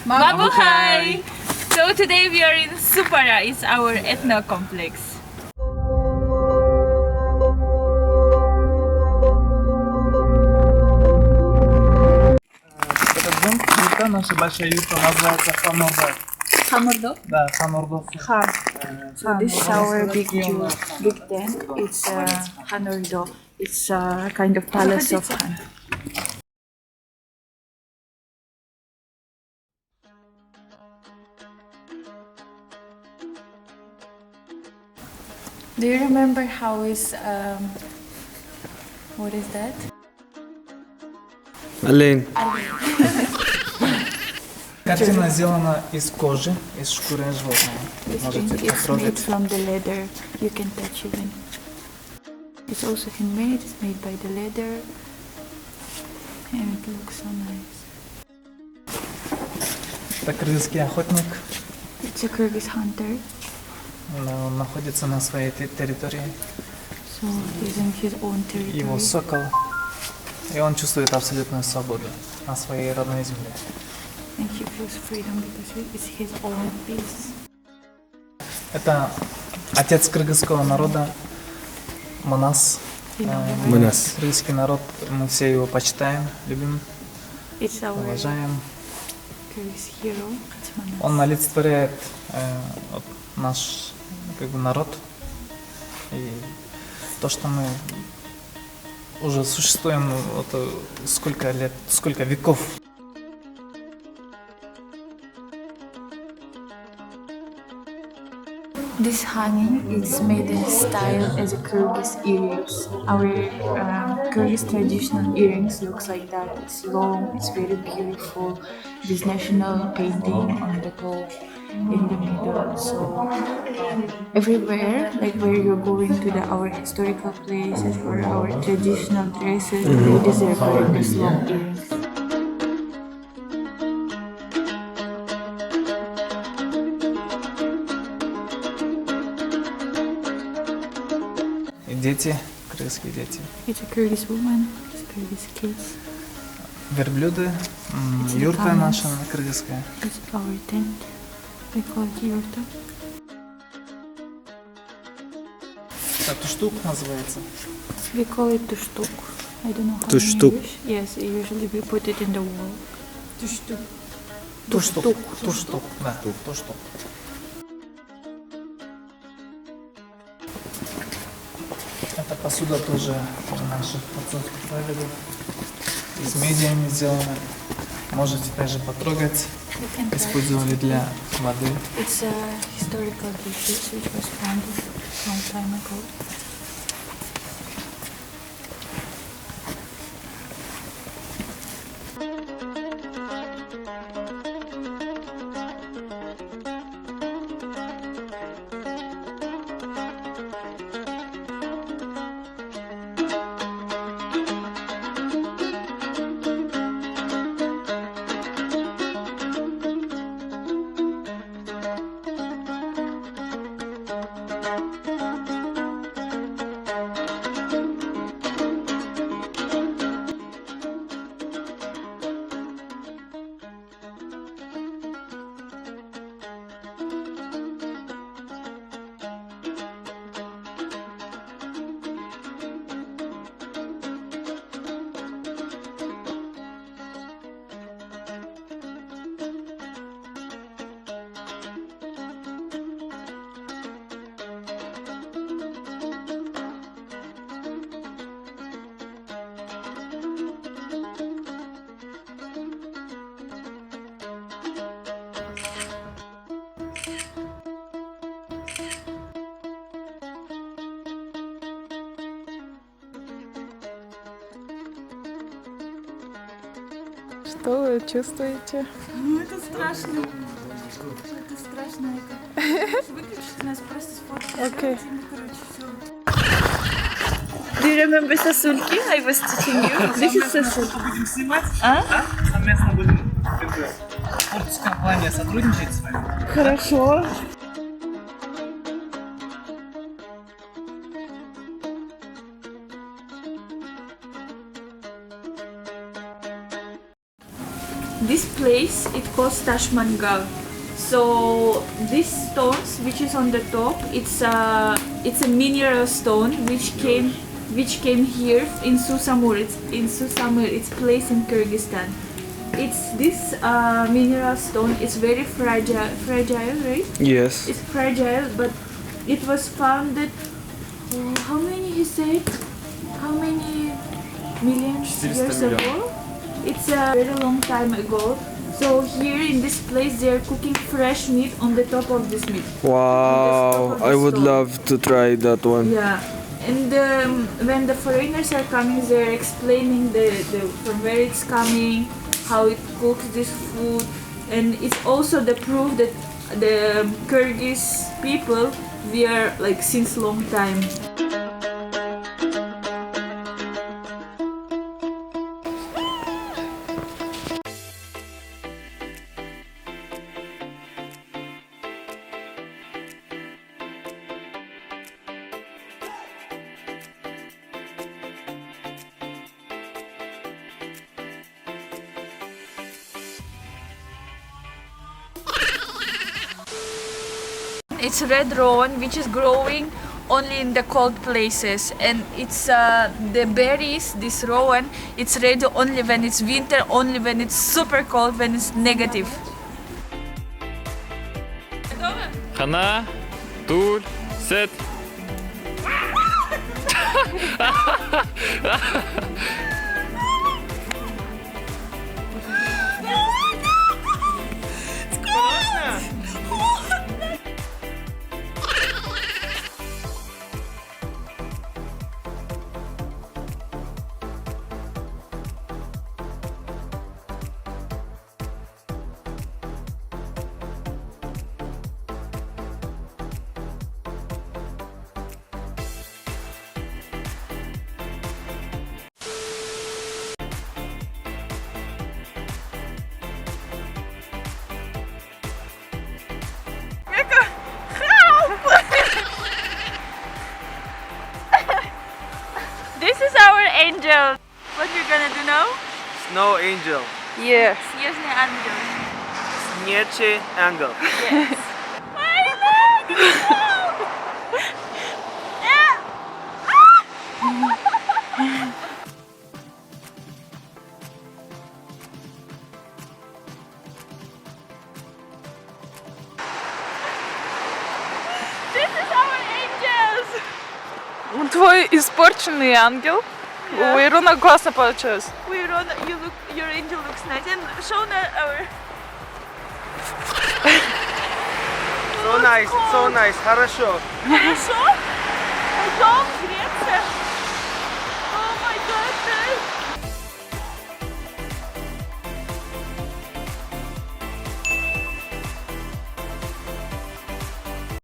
Mabuhay! So today we are in Supara. It's our ethno complex. Этот дом, юрта, наша большая юрта, называется Хамурда. Hamurdo? Да, Хамурда. So this is our big tent. It's Hanurdo. It's a kind of palace of Han. Do you remember how is what is that? Олень. Картина сделана из кожи, из шкуры животного. This Можете thing is made потрогать. from the leather. You can touch even. It's also handmade. It's made by the leather, and it looks so nice. Это кыргызский охотник. It's a Kyrgyz hunter. Он находится на своей территории. So he's in his own territory. Его сокол. И он чувствует абсолютную свободу на своей родной земле. And he feels freedom because it's his own peace. Это отец кыргызского народа, Манас. Манас. Кыргызский народ, мы все его почитаем, любим, It's our уважаем. Kyrgyz hero. It's Manas. Он олицетворяет вот наш народ и то, что мы уже существуем вот, сколько лет, сколько веков. This hanging is made in style as a Kyrgyz earrings. Our Kyrgyz traditional earrings looks like that. It's long, it's very beautiful. This national painting on the top in the middle. So everywhere, like where you're going to our historical places or our traditional dresses, they deserve wearing these long earrings. Дети, кыргызские дети. It's a Kyrgyz woman, it's Kyrgyz kids. Верблюды, юрта наша кыргызская. It's our tent. We call it yurta. Это туштук называется. We call it tushtuk. I don't know how Tushtuk. in English. Yes, usually we put it in the wall. Tushtuk. Туштук. Туштук, да, туштук. Эта посуда тоже наших отцовских прадедов. Из меди они сделаны. Можете также потрогать. You can try. Использовали для воды. It's a historical dish which was found a long time ago. Что вы чувствуете? Ну это страшно. Это страшно. Это. Выключите нас, просто сфоткайте. Окей. Do you remember сосульки? I was teaching you. This is сосульки. Будем снимать, А? совместно будем в творческом плане сотрудничать с вами. Хорошо. this place it calls Tashmangal. So these stones, which is on the top, it's a mineral stone which came here in Susamur. It's place in Kyrgyzstan. It's this mineral stone. It's very fragile, right? Yes. It's fragile, but it was founded. How many he said? How many millions years ago? It's a very long time ago. So here in this place they are cooking fresh meat on the top of this meat. Wow, I would love to try that one. Yeah, and when the foreigners are coming, they're explaining from where it's coming, how it cooks this food, and it's also the proof that the Kyrgyz people, we are like since long time. It's red rowan, which is growing only in the cold places, and it's the berries. This rowan, it's red only when it's winter, only when it's super cold, when it's negative. 하나, 둘, 셋. This is our angel. What we're gonna do now? Snow angel. Yeah. Снежный ангел. Снежный angel. Yes. This is our angels. Твой испорченный ангел. У Ирона классно получилось. Your angel looks nice. And show our. So nice, хорошо. Хорошо? Пойдем греться.